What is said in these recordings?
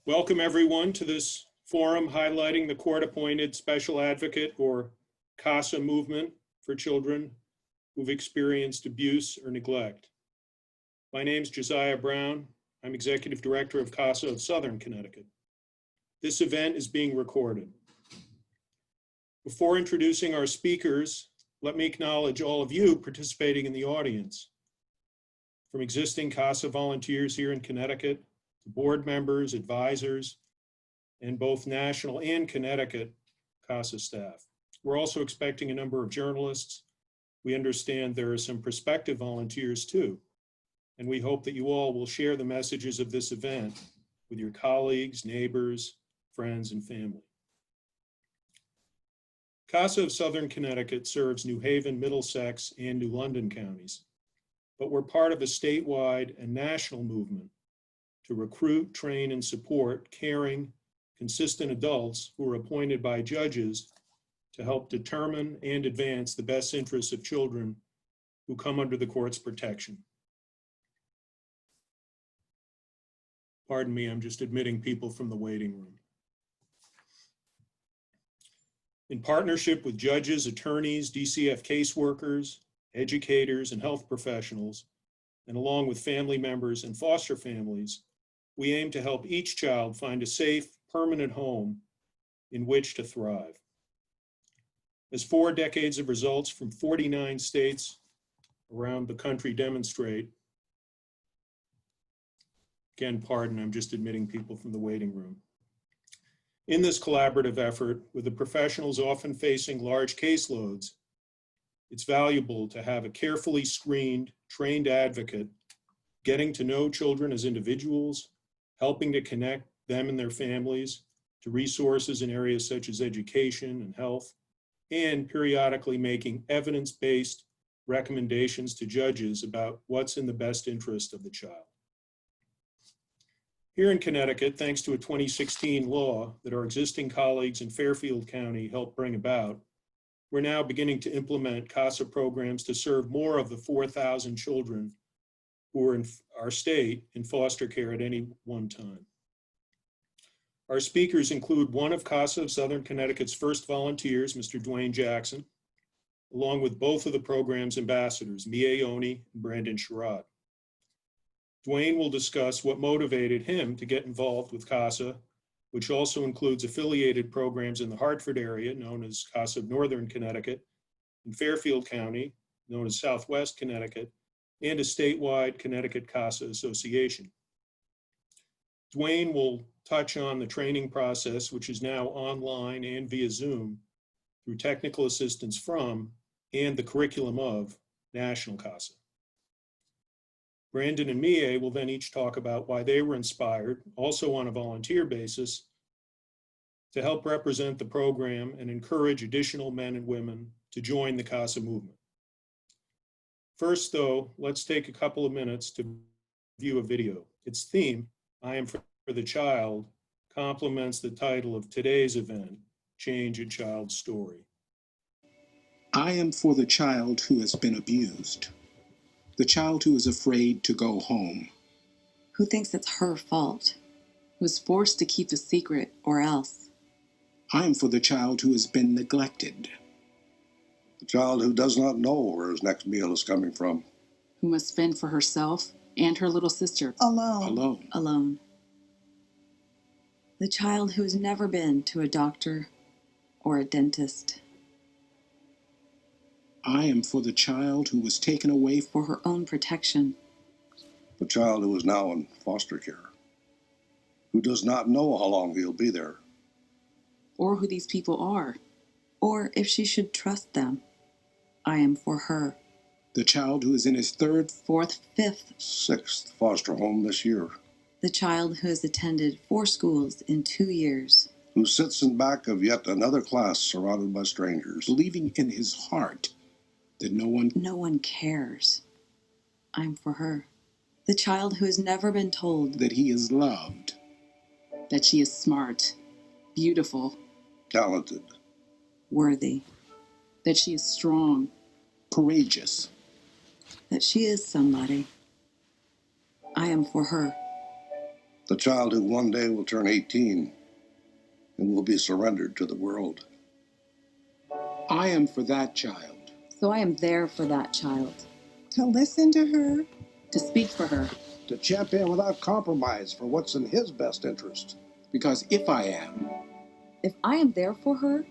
Welcome everyone to this forum highlighting the court-appointed special advocate or CASA movement for children who've experienced abuse or neglect. My name's Josiah Brown. I'm Executive Director of CASA of Southern Connecticut. This event is being recorded. Before introducing our speakers, let me acknowledge all of you participating in the audience. From existing CASA volunteers here in Connecticut, to board members, advisors, and both national and Connecticut CASA staff. We're also expecting a number of journalists. We understand there are some prospective volunteers too, and we hope that you all will share the messages of this event with your colleagues, neighbors, friends, and family. CASA of Southern Connecticut serves New Haven, Middlesex, and New London counties, but we're part of a statewide and national movement to recruit, train, and support caring, consistent adults who are appointed by judges to help determine and advance the best interests of children who come under the court's protection. Pardon me, I'm just admitting people from the waiting room. In partnership with judges, attorneys, DCF caseworkers, educators, and health professionals, and along with family members and foster families, we aim to help each child find a safe, permanent home in which to thrive. As 4 decades of results from 49 states around the country demonstrate, again, pardon, I'm just admitting people from the waiting room. In this collaborative effort, with the professionals often facing large caseloads, it's valuable to have a carefully screened, trained advocate getting to know children as individuals, helping to connect them and their families to resources in areas such as education and health, and periodically making evidence-based recommendations to judges about what's in the best interest of the child. Here in Connecticut, thanks to a 2016 law that our existing colleagues in Fairfield County helped bring about, we're now beginning to implement CASA programs to serve more of the 4,000 children who are in our state in foster care at any one time. Our speakers include one of CASA of Southern Connecticut's first volunteers, Mr. Dwayne Jackson, along with both of the program's ambassadors, Mia Ioni and Brandon Sherrod. Dwayne will discuss what motivated him to get involved with CASA, which also includes affiliated programs in the Hartford area, known as CASA of Northern Connecticut, in Fairfield County, known as Southwest Connecticut, and a statewide Connecticut CASA Association. Dwayne will touch on the training process, which is now online and via Zoom, through technical assistance from and the curriculum of National CASA. Brandon and Mia will then each talk about why they were inspired, also on a volunteer basis, to help represent the program and encourage additional men and women to join the CASA movement. First, though, let's take a couple of minutes to view a video. Its theme, I Am for the Child, complements the title of today's event, Change a Child's Story. I am for the child who has been abused. The child who is afraid to go home. Who thinks it's her fault. Who is forced to keep a secret or else. I am for the child who has been neglected. The child who does not know where his next meal is coming from. Who must fend for herself and her little sister. Alone. The child who has never been to a doctor or a dentist. I am for the child who was taken away For her own protection. The child who is now in foster care, who does not know how long he'll be there. Or who these people are. Or if she should trust them. I am for her. The child who is in his 3rd, 4th, 5th, 6th foster home this year. The child who has attended 4 schools in 2 years. Who sits in back of yet another class surrounded by strangers. believing in his heart that no one cares. I'm for her. The child who has never been told that he is loved. that she is smart, beautiful, Talented. worthy, that she is strong, Courageous. that she is somebody. I am for her. The child who one day will turn 18 and will be surrendered to the world. I am for that child. So I am there for that child. To listen to her. To speak for her. To champion without compromise for what's in his best interest. Because if I am, If I am there for her,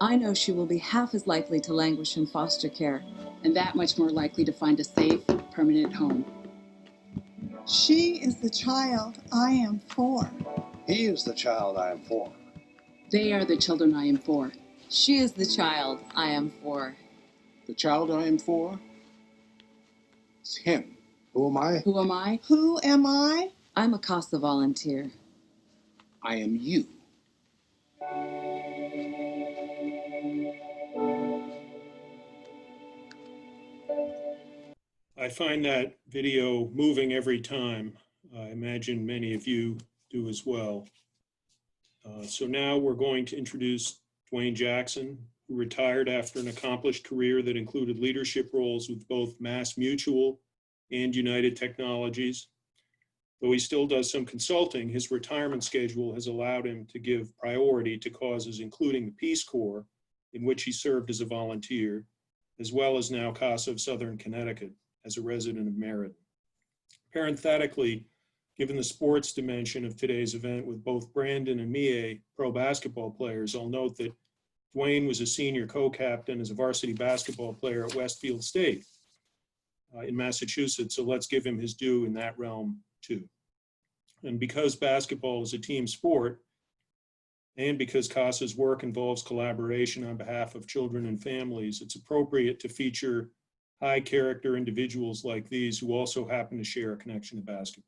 I know she will be half as likely to languish in foster care, and that much more likely to find a safe, permanent home. She is the child I am for. He is the child I am for. They are the children I am for. She is the child I am for. the child I am for is him. Who am I? Who am I? Who am I? I'm a CASA volunteer. I am you. I find that video moving every time. I imagine many of you do as well. So now we're going to introduce Dwayne Jackson, who retired after an accomplished career that included leadership roles with both Mass Mutual and United Technologies. Though he still does some consulting, his retirement schedule has allowed him to give priority to causes including the Peace Corps, in which he served as a volunteer, as well as now CASA of Southern Connecticut as a resident of Meriden. Parenthetically, given the sports dimension of today's event with both Brandon and Mie pro basketball players, I'll note that Dwayne was a senior co-captain as a varsity basketball player at Westfield State in Massachusetts, so let's give him his due in that realm too. And because basketball is a team sport, and because CASA's work involves collaboration on behalf of children and families, it's appropriate to feature high character individuals like these who also happen to share a connection to basketball.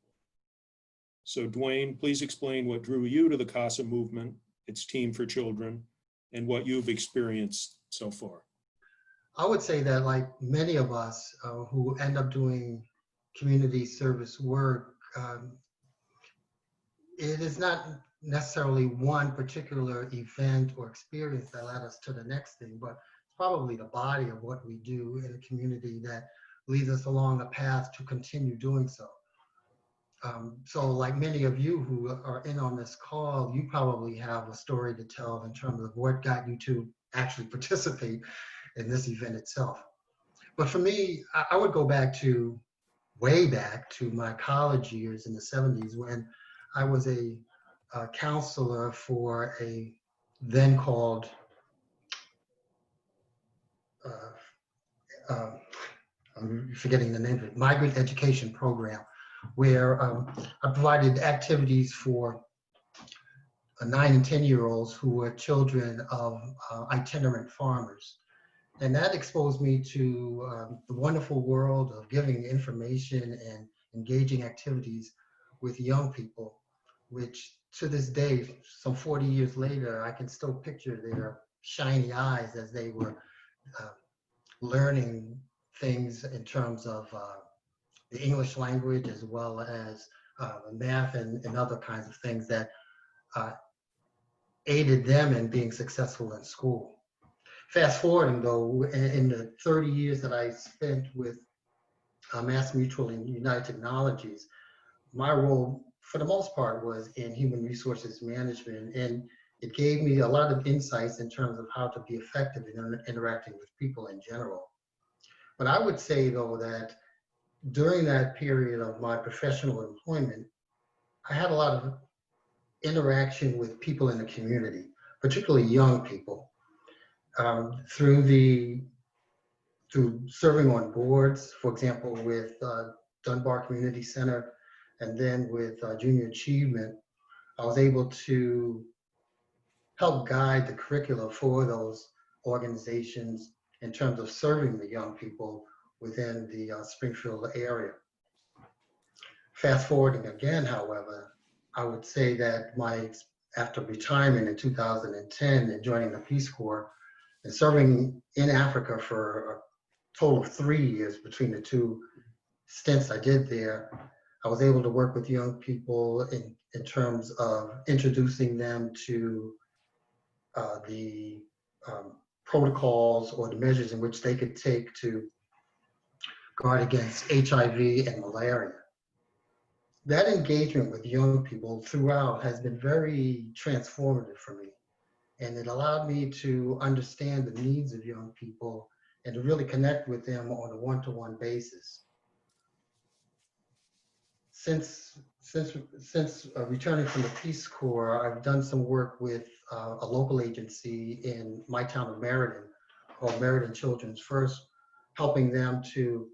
So Dwayne, please explain what drew you to the CASA movement, its Team for Children, and what you've experienced so far. I would say that, like many of us who end up doing community service work, it is not necessarily one particular event or experience that led us to the next thing, but it's probably the body of what we do in a community that leads us along a path to continue doing so. So like many of you who are in on this call, you probably have a story to tell in terms of what got you to actually participate in this event itself. But for me, I would go back to way back to my college years in the 70s when I was a counselor for a then called I'm forgetting the name of it, migrant education program, where I provided activities for 9 and 10-year-olds who were children of itinerant farmers. And that exposed me to the wonderful world of giving information and engaging activities with young people, which to this day, some 40 years later, I can still picture their shiny eyes as they were learning things in terms of the English language, as well as math and other kinds of things that aided them in being successful in school. Fast forwarding though, in the 30 years that I spent with Mass Mutual and United Technologies, my role for the most part was in human resources management, and it gave me a lot of insights in terms of how to be effective in interacting with people in general. But I would say though that during that period of my professional employment, I had a lot of interaction with people in the community, particularly young people. Through serving on boards, for example, with Dunbar Community Center, and then with Junior Achievement, I was able to help guide the curricula for those organizations in terms of serving the young people within the Springfield area. Fast forwarding again, however, I would say that after retirement in 2010 and joining the Peace Corps and serving in Africa for a total of 3 years between the two stints I did there, I was able to work with young people in terms of introducing them to the protocols or the measures in which they could take to guard against HIV and malaria. that engagement with young people throughout has been very transformative for me. And it allowed me to understand the needs of young people and to really connect with them on a one-to-one basis. Since returning from the Peace Corps, I've done some work with a local agency in my town of Meriden called Meriden Children's First, helping them to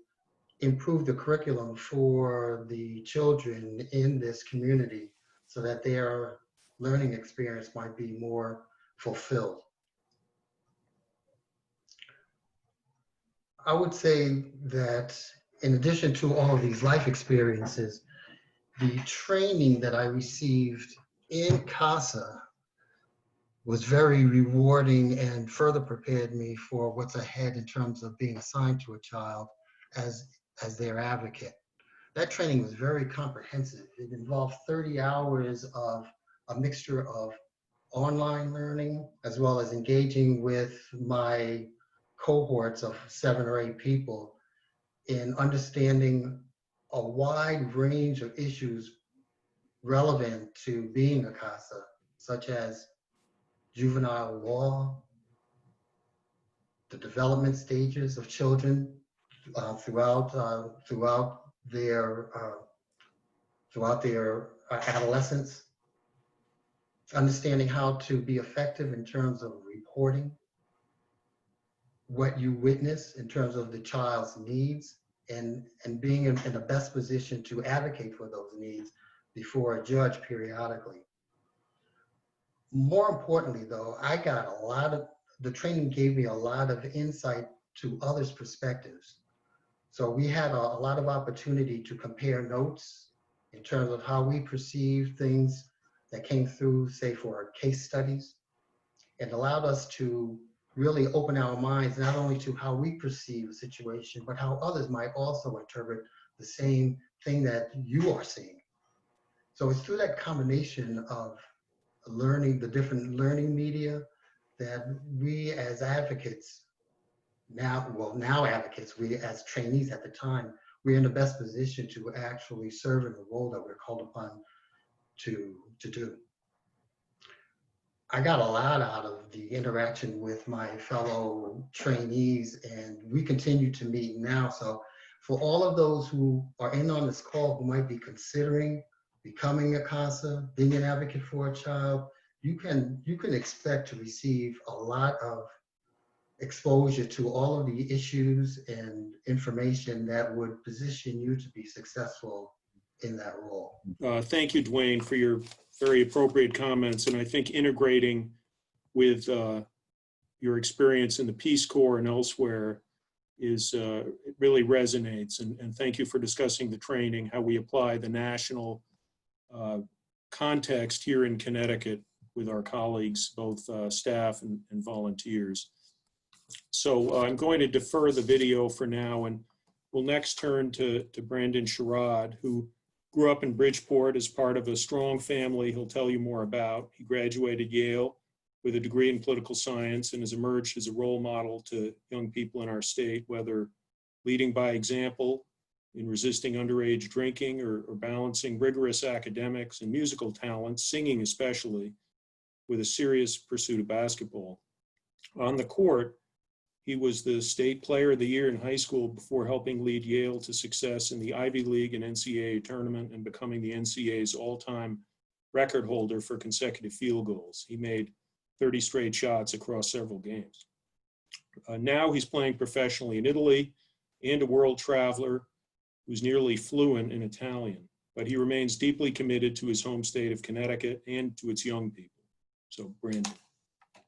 improve the curriculum for the children in this community so that their learning experience might be more fulfilled. I would say that in addition to all of these life experiences, the training that I received in CASA was very rewarding and further prepared me for what's ahead in terms of being assigned to a child as their advocate. That training was very comprehensive. It involved 30 hours of a mixture of online learning as well as engaging with my cohorts of 7 or 8 people in understanding a wide range of issues relevant to being a CASA, such as juvenile law, the development stages of children throughout their adolescence, understanding how to be effective in terms of reporting what you witness in terms of the child's needs, and being in the best position to advocate for those needs before a judge periodically. More importantly, though, the training gave me a lot of insight to others' perspectives. So we had a lot of opportunity to compare notes in terms of how we perceive things that came through, say, for our case studies. It allowed us to really open our minds not only to how we perceive a situation, but how others might also interpret the same thing that you are seeing. So it's through that combination of learning the different learning media that we as advocates, now advocates, we as trainees at the time, we're in the best position to actually serve in the role that we're called upon to do. I got a lot out of the interaction with my fellow trainees, and we continue to meet now. So for all of those who are in on this call who might be considering becoming a CASA, being an advocate for a child, you can expect to receive a lot of exposure to all of the issues and information that would position you to be successful in that role. Thank you, Dwayne, for your very appropriate comments. And I think integrating with your experience in the Peace Corps and elsewhere is it really resonates. And thank you for discussing the training, how we apply the national context here in Connecticut with our colleagues, both staff and volunteers. So I'm going to defer the video for now, and we'll next turn to Brandon Sherrod, who grew up in Bridgeport as part of a strong family he'll tell you more about. He graduated Yale with a degree in political science and has emerged as a role model to young people in our state, whether leading by example in resisting underage drinking or balancing rigorous academics and musical talents, singing especially, with a serious pursuit of basketball. On the court, he was the state player of the year in high school before helping lead Yale to success in the Ivy League and NCAA tournament and becoming the NCAA's all-time record holder for consecutive field goals. He made 30 straight shots across several games. Now he's playing professionally in Italy and a world traveler who's nearly fluent in Italian, but he remains deeply committed to his home state of Connecticut and to its young people. So, Brandon.